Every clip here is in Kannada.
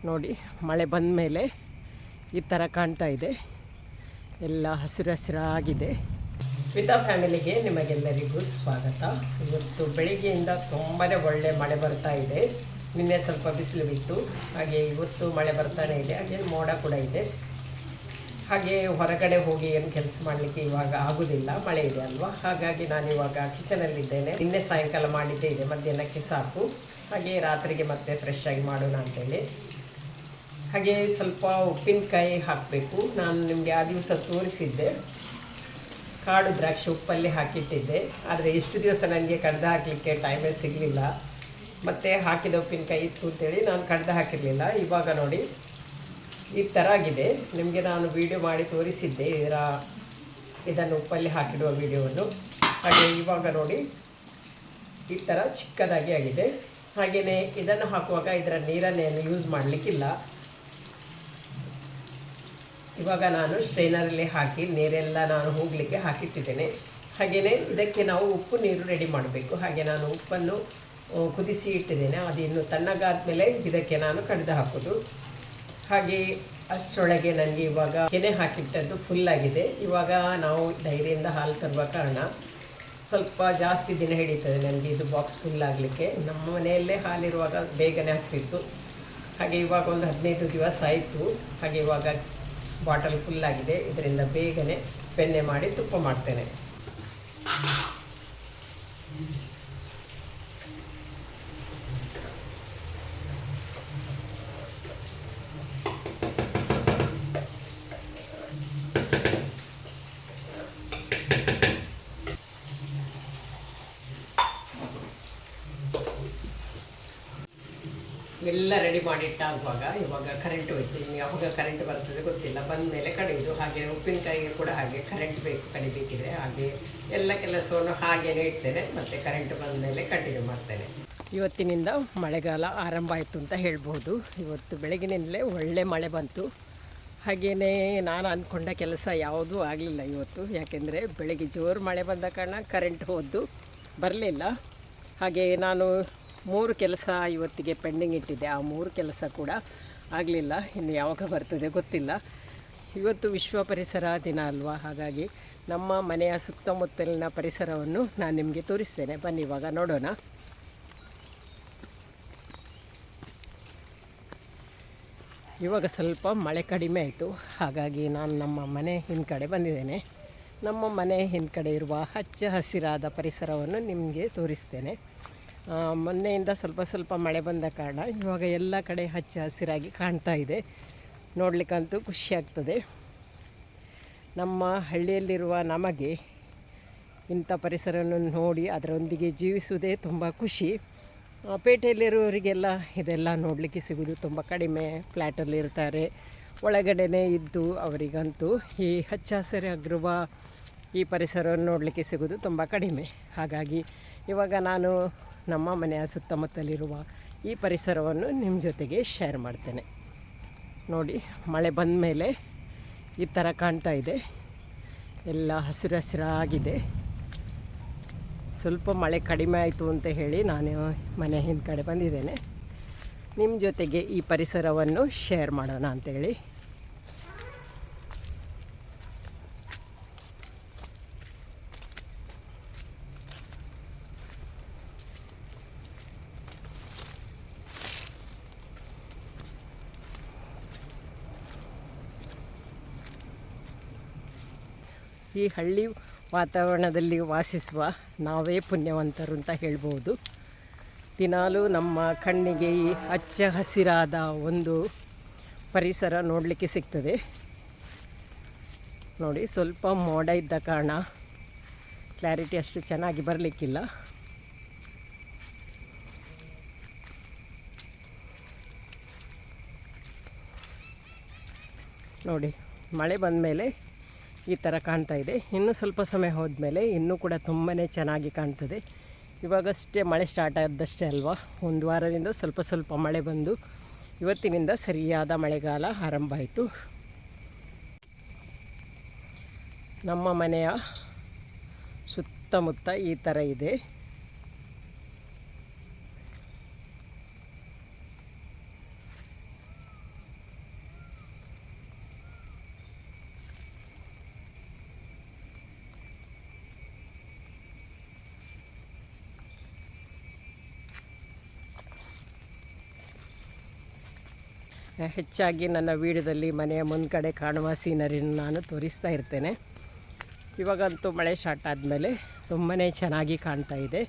ನೋಡಿ ಮಳೆ ಬಂದ ಮೇಲೆ ಈ ಥರ ಕಾಣ್ತಾ ಇದೆ. ಎಲ್ಲ ಹಸಿರು ಹಸಿರಾಗಿದೆ. ವಿತಾ ಫ್ಯಾಮಿಲಿಗೆ ನಿಮಗೆಲ್ಲರಿಗೂ ಸ್ವಾಗತ. ಇವತ್ತು ಬೆಳಿಗ್ಗೆಯಿಂದ ತುಂಬಾ ಒಳ್ಳೆ ಮಳೆ ಬರ್ತಾ ಇದೆ. ನಿನ್ನೆ ಸ್ವಲ್ಪ ಬಿಸಿಲು ಬಿತ್ತು, ಹಾಗೆ ಇವತ್ತು ಮಳೆ ಬರ್ತಾನೆ ಇದೆ. ಹಾಗೆ ಮೋಡ ಕೂಡ ಇದೆ. ಹಾಗೆ ಹೊರಗಡೆ ಹೋಗಿ ಏನು ಕೆಲಸ ಮಾಡಲಿಕ್ಕೆ ಇವಾಗ ಆಗೋದಿಲ್ಲ, ಮಳೆ ಇದೆ ಅಲ್ವಾ. ಹಾಗಾಗಿ ನಾನು ಇವಾಗ ಕಿಚನಲ್ಲಿದ್ದೇನೆ. ನಿನ್ನೆ ಸಾಯಂಕಾಲ ಮಾಡಿದ್ದೇ ಇದೆ, ಮಧ್ಯಾಹ್ನಕ್ಕೆ ಸಾಕು. ಹಾಗೆ ರಾತ್ರಿಗೆ ಮತ್ತೆ ಫ್ರೆಶ್ ಆಗಿ ಮಾಡೋಣ ಅಂತೇಳಿ. ಹಾಗೆ ಸ್ವಲ್ಪ ಉಪ್ಪಿನಕಾಯಿ ಹಾಕಬೇಕು. ನಾನು ನಿಮಗೆ ಆ ದಿವಸ ತೋರಿಸಿದ್ದೆ, ಕಾಡು ದ್ರಾಕ್ಷಿ ಉಪ್ಪಲ್ಲಿ ಹಾಕಿಟ್ಟಿದ್ದೆ. ಆದರೆ ಇಷ್ಟು ದಿವಸ ನನಗೆ ಕಡ್ದು ಹಾಕಲಿಕ್ಕೆ ಟೈಮೇ ಸಿಗಲಿಲ್ಲ. ಮತ್ತು ಹಾಕಿದ ಉಪ್ಪಿನಕಾಯಿ ಇತ್ತು ಅಂತೇಳಿ ನಾನು ಕಡ್ದು ಹಾಕಿರಲಿಲ್ಲ. ಇವಾಗ ನೋಡಿ ಈ ಥರ ಆಗಿದೆ. ನಿಮಗೆ ನಾನು ವಿಡಿಯೋ ಮಾಡಿ ತೋರಿಸಿದ್ದೆ ಇದನ್ನು ಉಪ್ಪಲ್ಲಿ ಹಾಕಿಡುವ ವಿಡಿಯೋವನ್ನು. ಹಾಗೆ ಇವಾಗ ನೋಡಿ ಈ ಥರ ಚಿಕ್ಕದಾಗಿ ಆಗಿದೆ. ಹಾಗೆಯೇ ಇದನ್ನು ಹಾಕುವಾಗ ಇದರ ನೀರನ್ನೇನು ಯೂಸ್ ಮಾಡಲಿಕ್ಕಿಲ್ಲ. ಇವಾಗ ನಾನು ಸ್ಟ್ರೈನರಲ್ಲಿ ಹಾಕಿ ನೀರೆಲ್ಲ ನಾನು ಹೋಗಲಿಕ್ಕೆ ಹಾಕಿಟ್ಟಿದ್ದೇನೆ. ಹಾಗೆಯೇ ಇದಕ್ಕೆ ನಾವು ಉಪ್ಪು ನೀರು ರೆಡಿ ಮಾಡಬೇಕು. ಹಾಗೆ ನಾನು ಉಪ್ಪನ್ನು ಕುದಿಸಿ ಇಟ್ಟಿದ್ದೇನೆ. ಅದು ಇನ್ನು ತಣ್ಣಗಾದ ಮೇಲೆ ಇದಕ್ಕೆ ನಾನು ಕಡ್ದು ಹಾಕೋದು. ಹಾಗೆ ಅಷ್ಟರೊಳಗೆ ನನಗೆ ಇವಾಗ ಕೆನೆ ಹಾಕಿಟ್ಟದ್ದು ಫುಲ್ಲಾಗಿದೆ. ಇವಾಗ ನಾವು ಡೈರಿಯಿಂದ ಹಾಲು ತರುವ ಕಾರಣ ಸ್ವಲ್ಪ ಜಾಸ್ತಿ ದಿನ ಹಿಡಿತದೆ ನನಗೆ ಇದು ಬಾಕ್ಸ್ ಫುಲ್ಲಾಗಲಿಕ್ಕೆ. ನಮ್ಮ ಮನೆಯಲ್ಲೇ ಹಾಲಿರುವಾಗ ಬೇಗನೆ ಆಗ್ತಿತ್ತು. ಹಾಗೆ ಇವಾಗ ಒಂದು 15 ದಿವಸ ಆಯಿತು. ಹಾಗೆ ಇವಾಗ ಬಾಟಲ್ ಫುಲ್ಲಾಗಿದೆ. ಇದರಿಂದ ಬೇಗನೆ ಬೆಣ್ಣೆ ಮಾಡಿ ತುಪ್ಪ ಮಾಡ್ತೇನೆ. ಎಲ್ಲ ರೆಡಿ ಮಾಡಿಟ್ಟಾಗುವಾಗ ಇವಾಗ ಕರೆಂಟ್ ಹೋಯ್ತು. ಇನ್ನು ಯಾವಾಗ ಕರೆಂಟ್ ಬರ್ತದೆ ಗೊತ್ತಿಲ್ಲ. ಬಂದ ಮೇಲೆ ಕಡಿಯೋದು. ಹಾಗೆ ಉಪ್ಪಿನಕಾಯಿಗೆ ಕೂಡ ಹಾಗೆ ಕರೆಂಟ್ ಬೇಕು ಕಡಿಬೇಕಿದ್ರೆ. ಹಾಗೆ ಎಲ್ಲ ಕೆಲಸವನ್ನು ಹಾಗೇನೆ ಇಡ್ತೇನೆ. ಮತ್ತು ಕರೆಂಟ್ ಬಂದ ಮೇಲೆ ಕಂಟಿನ್ಯೂ ಮಾಡ್ತೇನೆ. ಇವತ್ತಿನಿಂದ ಮಳೆಗಾಲ ಆರಂಭ ಆಯಿತು ಅಂತ ಹೇಳ್ಬೋದು. ಇವತ್ತು ಬೆಳಗಿನಿಂದಲೇ ಒಳ್ಳೆ ಮಳೆ ಬಂತು. ಹಾಗೆಯೇ ನಾನು ಅಂದ್ಕೊಂಡ ಕೆಲಸ ಯಾವುದೂ ಆಗಲಿಲ್ಲ ಇವತ್ತು. ಯಾಕೆಂದರೆ ಬೆಳಗ್ಗೆ ಜೋರು ಮಳೆ ಬಂದ ಕಾರಣ ಕರೆಂಟ್ ಹೋದ್ದು ಬರಲಿಲ್ಲ. ಹಾಗೆ ನಾನು 3 ಕೆಲಸ ಇವತ್ತಿಗೆ ಪೆಂಡಿಂಗ್ ಇಟ್ಟಿದ್ದೆ. ಆ 3 ಕೆಲಸ ಕೂಡ ಆಗಲಿಲ್ಲ. ಇನ್ನು ಯಾವಾಗ ಬರ್ತದೆ ಗೊತ್ತಿಲ್ಲ. ಇವತ್ತು ವಿಶ್ವ ಪರಿಸರ ದಿನ ಅಲ್ವಾ. ಹಾಗಾಗಿ ನಮ್ಮ ಮನೆಯ ಸುತ್ತಮುತ್ತಲಿನ ಪರಿಸರವನ್ನು ನಾನು ನಿಮಗೆ ತೋರಿಸ್ತೇನೆ. ಬನ್ನಿ ಇವಾಗ ನೋಡೋಣ. ಇವಾಗ ಸ್ವಲ್ಪ ಮಳೆ ಕಡಿಮೆ ಆಯಿತು. ಹಾಗಾಗಿ ನಾನು ನಮ್ಮ ಮನೆ ಹಿಂದ್ಗಡೆ ಬಂದಿದ್ದೇನೆ. ನಮ್ಮ ಮನೆ ಹಿಂದ್ಗಡೆ ಇರುವ ಹಚ್ಚ ಹಸಿರಾದ ಪರಿಸರವನ್ನು ನಿಮಗೆ ತೋರಿಸ್ತೇನೆ. ಮೊನ್ನೆಯಿಂದ ಸ್ವಲ್ಪ ಸ್ವಲ್ಪ ಮಳೆ ಬಂದ ಕಾರಣ ಇವಾಗ ಎಲ್ಲ ಕಡೆ ಹಚ್ಚ ಹಸಿರಾಗಿ ಕಾಣ್ತಾ ಇದೆ. ನೋಡಲಿಕ್ಕಂತೂ ಖುಷಿಯಾಗ್ತದೆ. ನಮ್ಮ ಹಳ್ಳಿಯಲ್ಲಿರುವ ನಮಗೆ ಇಂಥ ಪರಿಸರವನ್ನು ನೋಡಿ ಅದರೊಂದಿಗೆ ಜೀವಿಸುವುದೇ ತುಂಬ ಖುಷಿ. ಪೇಟೆಯಲ್ಲಿರುವವರಿಗೆಲ್ಲ ಇದೆಲ್ಲ ನೋಡಲಿಕ್ಕೆ ಸಿಗೋದು ತುಂಬ ಕಡಿಮೆ. ಫ್ಲ್ಯಾಟಲ್ಲಿ ಇರ್ತಾರೆ, ಒಳಗಡೆನೇ ಇದ್ದು ಅವರಿಗಂತೂ ಈ ಹಚ್ಚ ಹಸಿರಾಗಿರುವ ಈ ಪರಿಸರವನ್ನು ನೋಡಲಿಕ್ಕೆ ಸಿಗೋದು ತುಂಬ ಕಡಿಮೆ. ಹಾಗಾಗಿ ಇವಾಗ ನಾನು ನಮ್ಮ ಮನೆಯ ಸುತ್ತಮುತ್ತಲಿರುವ ಈ ಪರಿಸರವನ್ನು ನಿಮ್ಮ ಜೊತೆಗೆ ಶೇರ್ ಮಾಡ್ತೇನೆ. ನೋಡಿ ಮಳೆ ಬಂದ ಮೇಲೆ ಈ ಥರ ಕಾಣ್ತಾ ಇದೆ. ಎಲ್ಲ ಹಸಿರು ಹಸಿರಾಗಿದೆ. ಸ್ವಲ್ಪ ಮಳೆ ಕಡಿಮೆ ಆಯಿತು ಅಂತ ಹೇಳಿ ನಾನು ಮನೆ ಹಿಂದ್ಗಡೆ ಬಂದಿದ್ದೇನೆ. ನಿಮ್ಮ ಜೊತೆಗೆ ಈ ಪರಿಸರವನ್ನು ಶೇರ್ ಮಾಡೋಣ ಅಂಥೇಳಿ. ಈ ಹಳ್ಳಿ ವಾತಾವರಣದಲ್ಲಿ ವಾಸಿಸುವ ನಾವೇ ಪುಣ್ಯವಂತರು ಅಂತ ಹೇಳ್ಬೋದು. ದಿನಾಲೂ ನಮ್ಮ ಕಣ್ಣಿಗೆ ಈ ಹಚ್ಚ ಹಸಿರಾದ ಒಂದು ಪರಿಸರ ನೋಡಲಿಕ್ಕೆ ಸಿಗ್ತದೆ. ನೋಡಿ ಸ್ವಲ್ಪ ಮೋಡ ಇದ್ದ ಕಾರಣ ಕ್ಲಾರಿಟಿ ಅಷ್ಟು ಚೆನ್ನಾಗಿ ಬರಲಿಕ್ಕಿಲ್ಲ. ನೋಡಿ ಮಳೆ ಬಂದ ಮೇಲೆ ಈ ಥರ ಕಾಣ್ತಾ ಇದೆ. ಇನ್ನೂ ಸ್ವಲ್ಪ ಸಮಯ ಹೋದ್ಮೇಲೆ ಇನ್ನೂ ಕೂಡ ತುಂಬಾ ಚೆನ್ನಾಗಿ ಕಾಣ್ತದೆ. ಇವಾಗಷ್ಟೇ ಮಳೆ ಸ್ಟಾರ್ಟ್ ಆದಷ್ಟೇ ಅಲ್ವಾ. ಒಂದು ವಾರದಿಂದ ಸ್ವಲ್ಪ ಸ್ವಲ್ಪ ಮಳೆ ಬಂದು ಇವತ್ತಿನಿಂದ ಸರಿಯಾದ ಮಳೆಗಾಲ ಆರಂಭ ಆಯಿತು. ನಮ್ಮ ಮನೆಯ ಸುತ್ತಮುತ್ತ ಈ ಥರ ಇದೆ. ಹೆಚ್ಚಾಗಿ ನನ್ನ ವೀಡಿಯೋದಲ್ಲಿ ಮನೆಯ ಮುಂದ್ಗಡೆ ಕಾಣುವ ಸೀನರಿನ ನಾನು ತೋರಿಸ್ತಾ ಇರ್ತೇನೆ. ಇವಾಗಂತೂ ಮಳೆ ಸ್ಟಾರ್ಟ್ ಆದಮೇಲೆ ತುಂಬಾ ಚೆನ್ನಾಗಿ ಕಾಣ್ತಾ ಇದೆ.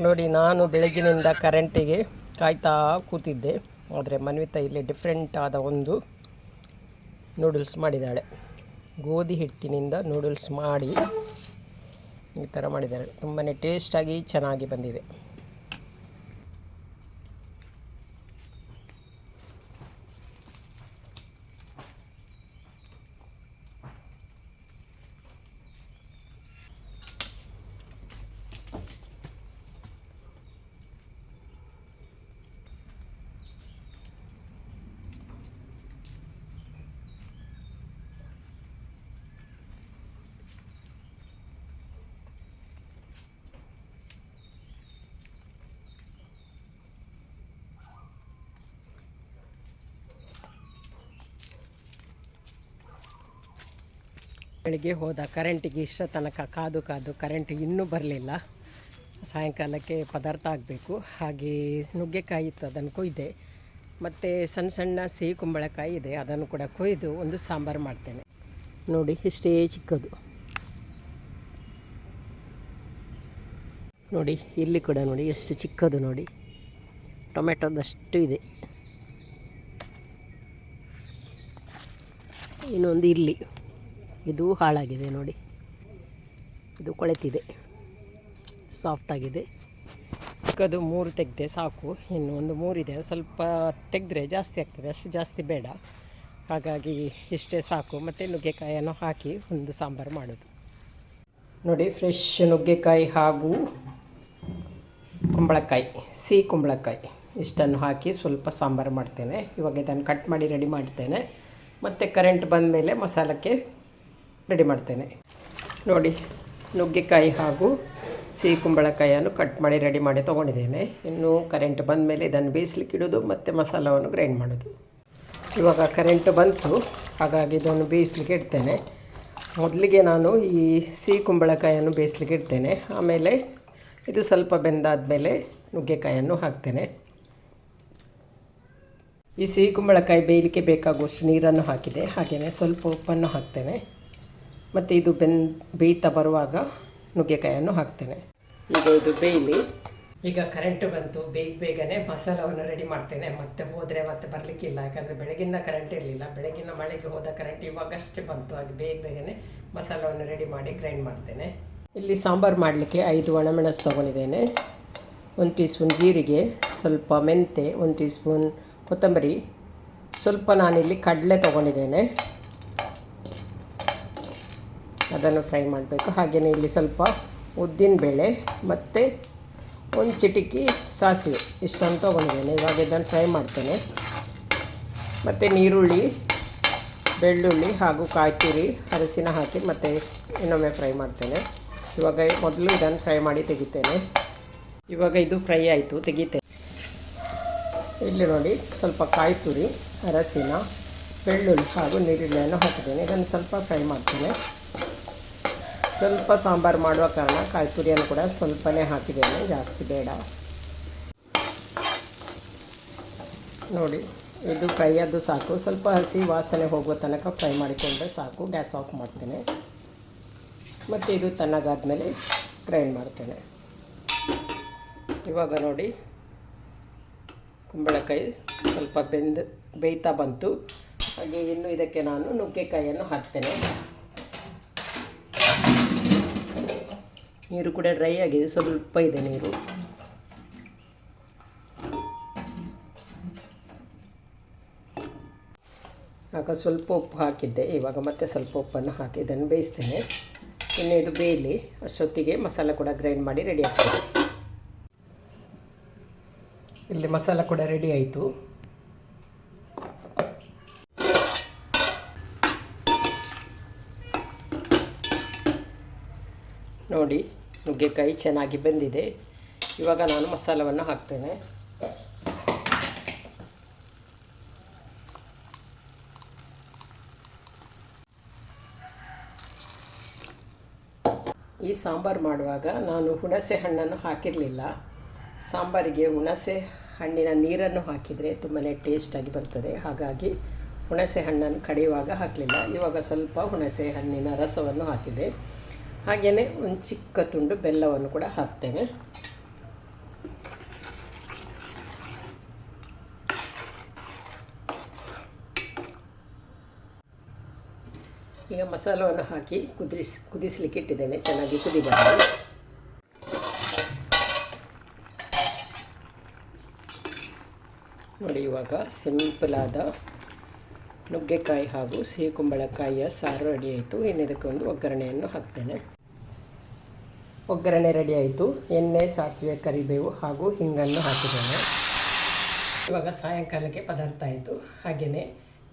ನೋಡಿ, ನಾನು ಬೆಳಗಿನಿಂದ ಕರೆಂಟಿಗೆ ಕಾಯ್ತಾ ಕೂತಿದ್ದೆ. ಆದರೆ ಮನ್ವಿತಾ ಇಲ್ಲಿ ಡಿಫ್ರೆಂಟ್ ಆದ ಒಂದು ನೂಡಲ್ಸ್ ಮಾಡಿದ್ದಾಳೆ. ಗೋಧಿ ಹಿಟ್ಟಿನಿಂದ ನೂಡಲ್ಸ್ ಮಾಡಿ ಈ ಥರ ಮಾಡಿದ್ದಾಳೆ. ತುಂಬಾ ಟೇಸ್ಟಾಗಿ ಚೆನ್ನಾಗಿ ಬಂದಿದೆ. ಬೆಳಿಗ್ಗೆ ಹೋದ ಕರೆಂಟಿಗೆ ಇಷ್ಟ ತನಕ ಕಾದು ಕರೆಂಟ್ ಇನ್ನೂ ಬರಲಿಲ್ಲ. ಸಾಯಂಕಾಲಕ್ಕೆ ಪದಾರ್ಥ ಆಗಬೇಕು. ಹಾಗೆ ನುಗ್ಗೆಕಾಯಿ ಇತ್ತು, ಅದನ್ನು ಕೊಯ್ದೆ. ಮತ್ತು ಸಣ್ಣ ಸಣ್ಣ ಸಿಹಿ ಕುಂಬಳಕಾಯಿ ಇದೆ, ಅದನ್ನು ಕೂಡ ಕೊಯ್ದು ಒಂದು ಸಾಂಬಾರು ಮಾಡ್ತೇನೆ. ನೋಡಿ, ಇಷ್ಟೇ ಚಿಕ್ಕದು. ನೋಡಿ, ಇಲ್ಲಿ ಕೂಡ ನೋಡಿ ಎಷ್ಟು ಚಿಕ್ಕದು. ನೋಡಿ, ಟೊಮೆಟೊದಷ್ಟು ಇದೆ. ಇನ್ನೊಂದು ಇಲ್ಲಿ, ಇದು ಹಾಳಾಗಿದೆ. ನೋಡಿ, ಇದು ಕೊಳೆತಿದೆ, ಸಾಫ್ಟಾಗಿದೆ. ಚಿಕ್ಕದು 3 ತೆಗೆದೆ ಸಾಕು. ಇನ್ನು ಒಂದು 3 ಇದೆ, ಸ್ವಲ್ಪ ತೆಗೆದ್ರೆ ಜಾಸ್ತಿ ಆಗ್ತದೆ, ಅಷ್ಟು ಜಾಸ್ತಿ ಬೇಡ. ಹಾಗಾಗಿ ಇಷ್ಟೇ ಸಾಕು. ಮತ್ತು ನುಗ್ಗೆಕಾಯನ್ನು ಹಾಕಿ ಒಂದು ಸಾಂಬಾರು ಮಾಡೋದು. ನೋಡಿ, ಫ್ರೆಶ್ ನುಗ್ಗೆಕಾಯಿ ಹಾಗೂ ಕುಂಬಳಕಾಯಿ, ಸಿಹಿ ಕುಂಬಳಕಾಯಿ ಇಷ್ಟನ್ನು ಹಾಕಿ ಸ್ವಲ್ಪ ಸಾಂಬಾರು ಮಾಡ್ತೇನೆ. ಇವಾಗ ಇದನ್ನು ಕಟ್ ಮಾಡಿ ರೆಡಿ ಮಾಡ್ತೇನೆ. ಮತ್ತು ಕರೆಂಟ್ ಬಂದ ಮೇಲೆ ಮಸಾಲಕ್ಕೆ ರೆಡಿ ಮಾಡ್ತೇನೆ. ನೋಡಿ, ನುಗ್ಗೆಕಾಯಿ ಹಾಗೂ ಸಿಹಿ ಕುಂಬಳಕಾಯಿಯನ್ನು ಕಟ್ ಮಾಡಿ ರೆಡಿ ಮಾಡಿ ತೊಗೊಂಡಿದ್ದೇನೆ. ಇನ್ನು ಕರೆಂಟ್ ಬಂದ ಮೇಲೆ ಇದನ್ನು ಬೇಯಿಸ್ಲಿಕ್ಕೆ ಇಡೋದು ಮತ್ತು ಮಸಾಲವನ್ನು ಗ್ರೈಂಡ್ ಮಾಡೋದು. ಇವಾಗ ಕರೆಂಟ್ ಬಂತು, ಹಾಗಾಗಿ ಇದನ್ನು ಬೇಯಿಸ್ಲಿಕ್ಕೆ ಇಡ್ತೇನೆ. ಮೊದಲಿಗೆ ನಾನು ಈ ಸಿಹಿ ಕುಂಬಳಕಾಯಿಯನ್ನು ಬೇಯಿಸ್ಲಿಕ್ಕೆ ಇಡ್ತೇನೆ. ಆಮೇಲೆ ಇದು ಸ್ವಲ್ಪ ಬೆಂದಾದಮೇಲೆ ನುಗ್ಗೆಕಾಯಿಯನ್ನು ಹಾಕ್ತೇನೆ. ಈ ಸಿಹಿ ಕುಂಬಳಕಾಯಿ ಬೇಯಲಿಕ್ಕೆ ಬೇಕಾಗುವಷ್ಟು ನೀರನ್ನು ಹಾಕಿದೆ. ಹಾಗೆಯೇ ಸ್ವಲ್ಪ ಉಪ್ಪನ್ನು ಹಾಕ್ತೇನೆ. ಮತ್ತು ಇದು ಬೇಯ್ತಾ ಬರುವಾಗ ನುಗ್ಗೆಕಾಯಿಯನ್ನು ಹಾಕ್ತೇನೆ. ಈಗ ಇದು ಬೇಯಲಿ. ಈಗ ಕರೆಂಟು ಬಂತು, ಬೇಗನೆ ಮಸಾಲವನ್ನು ರೆಡಿ ಮಾಡ್ತೇನೆ. ಮತ್ತೆ ಹೋದರೆ ಮತ್ತೆ ಬರಲಿಕ್ಕಿಲ್ಲ, ಯಾಕಂದರೆ ಬೆಳಗಿನ ಕರೆಂಟ್ ಇರಲಿಲ್ಲ. ಬೆಳಗಿನ ಮಳೆಗೆ ಹೋದ ಕರೆಂಟ್ ಇವಾಗಷ್ಟೇ ಬಂತು. ಹಾಗೆ ಬೇಗನೆ ಮಸಾಲವನ್ನು ರೆಡಿ ಮಾಡಿ ಗ್ರೈಂಡ್ ಮಾಡ್ತೇನೆ. ಇಲ್ಲಿ ಸಾಂಬಾರು ಮಾಡಲಿಕ್ಕೆ 5 ಒಣಮೆಣಸು ತೊಗೊಂಡಿದ್ದೇನೆ. 1 ಟೀ ಸ್ಪೂನ್ ಜೀರಿಗೆ, ಸ್ವಲ್ಪ ಮೆಂತೆ, 1 ಟೀ ಸ್ಪೂನ್ ಕೊತ್ತಂಬರಿ, ಸ್ವಲ್ಪ ನಾನಿಲ್ಲಿ ಕಡಲೆ ತೊಗೊಂಡಿದ್ದೇನೆ, ಅದನ್ನು ಫ್ರೈ ಮಾಡಬೇಕು. ಹಾಗೆಯೇ ಇಲ್ಲಿ ಸ್ವಲ್ಪ ಉದ್ದಿನಬೇಳೆ ಮತ್ತು 1 ಚಿಟಿಕೆ ಸಾಸಿವೆ, ಇಷ್ಟನ್ನು ತೊಗೊಂಡಿದ್ದೇನೆ. ಇವಾಗ ಇದನ್ನು ಫ್ರೈ ಮಾಡ್ತೇನೆ. ಮತ್ತು ನೀರುಳ್ಳಿ, ಬೆಳ್ಳುಳ್ಳಿ ಹಾಗೂ ಕಾಯಿ ತುರಿ, ಅರಸಿನ ಹಾಕಿ ಮತ್ತು ಇನ್ನೊಮ್ಮೆ ಫ್ರೈ ಮಾಡ್ತೇನೆ. ಇವಾಗ ಮೊದಲು ಇದನ್ನು ಫ್ರೈ ಮಾಡಿ ತೆಗಿತೇನೆ. ಇವಾಗ ಇದು ಫ್ರೈ ಆಯಿತು, ತೆಗಿತೇನೆ. ಇಲ್ಲಿ ನೋಡಿ ಸ್ವಲ್ಪ ಕಾಯಿ ತುರಿ, ಅರಸಿನ, ಬೆಳ್ಳುಳ್ಳಿ ಹಾಗೂ ನೀರುಳ್ಳಿಯನ್ನು ಹಾಕಿದ್ದೇನೆ. ಇದನ್ನು ಸ್ವಲ್ಪ ಫ್ರೈ ಮಾಡ್ತೇನೆ. ಸ್ವಲ್ಪ ಸಾಂಬಾರು ಮಾಡುವ ಕಾರಣ ಕಾಯಿ ತುರಿಯನ್ನು ಕೂಡ ಸ್ವಲ್ಪನೇ ಹಾಕಿದ್ದೇನೆ, ಜಾಸ್ತಿ ಬೇಡ. ನೋಡಿ, ಇದು ಫ್ರೈ ಅದು ಸಾಕು. ಸ್ವಲ್ಪ ಹಸಿ ವಾಸನೆ ಹೋಗುವ ತನಕ ಫ್ರೈ ಮಾಡಿಕೊಂಡ್ರೆ ಸಾಕು. ಗ್ಯಾಸ್ ಆಫ್ ಮಾಡ್ತೇನೆ. ಮತ್ತು ಇದು ತಣ್ಣಗಾದ ಮೇಲೆ ಗ್ರೈಂಡ್ ಮಾಡ್ತೇನೆ. ಇವಾಗ ನೋಡಿ, ಕುಂಬಳಕಾಯಿ ಸ್ವಲ್ಪ ಬೇಯ್ತಾ ಬಂತು. ಹಾಗೆ ಇನ್ನು ಇದಕ್ಕೆ ನಾನು ನುಗ್ಗೆಕಾಯಿಯನ್ನು ಹಾಕ್ತೇನೆ. ನೀರು ಕೂಡ ಡ್ರೈ ಆಗಿದೆ, ಸ್ವಲ್ಪ ಇದೆ ನೀರು. ಆಗ ಸ್ವಲ್ಪ ಉಪ್ಪು ಹಾಕಿದ್ದೆ. ಇವಾಗ ಮತ್ತೆ ಸ್ವಲ್ಪ ಉಪ್ಪನ್ನು ಹಾಕಿ ಇದನ್ನು ಬೇಯಿಸ್ತೇನೆ. ಇನ್ನು ಇದು ಬೇಯಲಿ, ಅಷ್ಟೊತ್ತಿಗೆ ಮಸಾಲೆ ಕೂಡ ಗ್ರೈಂಡ್ ಮಾಡಿ ರೆಡಿ ಆಗ್ತದೆ. ಇಲ್ಲಿ ಮಸಾಲ ಕೂಡ ರೆಡಿ ಆಯಿತು. ನೋಡಿ, ನುಗ್ಗೆಕಾಯಿ ಚೆನ್ನಾಗಿ ಬೆಂದಿದೆ. ಇವಾಗ ನಾನು ಮಸಾಲವನ್ನು ಹಾಕ್ತೇನೆ. ಈ ಸಾಂಬಾರು ಮಾಡುವಾಗ ನಾನು ಹುಣಸೆ ಹಣ್ಣನ್ನು ಹಾಕಿರಲಿಲ್ಲ. ಸಾಂಬಾರಿಗೆ ಹುಣಸೆ ಹಣ್ಣಿನ ನೀರನ್ನು ಹಾಕಿದರೆ ತುಂಬಾ ಟೇಸ್ಟಾಗಿ ಬರ್ತದೆ. ಹಾಗಾಗಿ ಹುಣಸೆ ಹಣ್ಣನ್ನು ಕಡಿಯುವಾಗ ಹಾಕಲಿಲ್ಲ. ಇವಾಗ ಸ್ವಲ್ಪ ಹುಣಸೆ ಹಣ್ಣಿನ ರಸವನ್ನು ಹಾಕಿದೆ. ಹಾಗೆಯೇ ಒಂದು ಚಿಕ್ಕ ತುಂಡು ಬೆಲ್ಲವನ್ನು ಕೂಡ ಹಾಕ್ತೇನೆ. ಈಗ ಮಸಾಲವನ್ನು ಹಾಕಿ ಕುದಿಸಲಿಕ್ಕೆ ಇಟ್ಟಿದ್ದೇನೆ. ಚೆನ್ನಾಗಿ ಕುದಿ ಬರಲಿ. ನೋಡಿ, ಇವಾಗ ಸಿಂಪಲಾದ ನುಗ್ಗೆಕಾಯಿ ಹಾಗೂ ಸಿಹಿ ಕುಂಬಳಕಾಯಿಯ ಸಾರು ರೆಡಿ ಆಯಿತು. ಇನ್ನು ಇದಕ್ಕೆ ಒಂದು ಒಗ್ಗರಣೆಯನ್ನು ಹಾಕ್ತೇನೆ. ಒಗ್ಗರಣೆ ರೆಡಿ ಆಯಿತು. ಎಣ್ಣೆ, ಸಾಸಿವೆ, ಕರಿಬೇವು ಹಾಗೂ ಹಿಂಗನ್ನು ಹಾಕಿದ್ದೇನೆ. ಇವಾಗ ಸಾಯಂಕಾಲಕ್ಕೆ ಪದಾರ್ಥ ಆಯಿತು. ಹಾಗೆಯೇ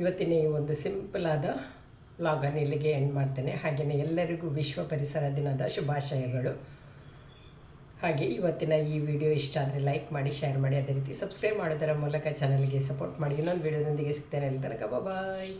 ಇವತ್ತಿನ ಈ ಒಂದು ಸಿಂಪಲಾದ ವ್ಲಾಗನ್ನು ಇಲ್ಲಿಗೆ ಎಂಡ್ ಮಾಡ್ತೇನೆ. ಹಾಗೆಯೇ ಎಲ್ಲರಿಗೂ ವಿಶ್ವ ಪರಿಸರ ದಿನದ ಶುಭಾಶಯಗಳು. ಹಾಗೆ ಇವತ್ತಿನ ಈ ವಿಡಿಯೋ ಇಷ್ಟ ಆದರೆ ಲೈಕ್ ಮಾಡಿ, ಶೇರ್ ಮಾಡಿ, ಅದೇ ರೀತಿ ಸಬ್ಸ್ಕ್ರೈಬ್ ಮಾಡೋದರ ಮೂಲಕ ಚಾನಲ್ಗೆ ಸಪೋರ್ಟ್ ಮಾಡಿ. ಇನ್ನೊಂದು ವಿಡಿಯೋದೊಂದಿಗೆ ಸಿಗ್ತೇನೆ. ಅಲ್ಲಿ ತನಕ ಬಾಯ್.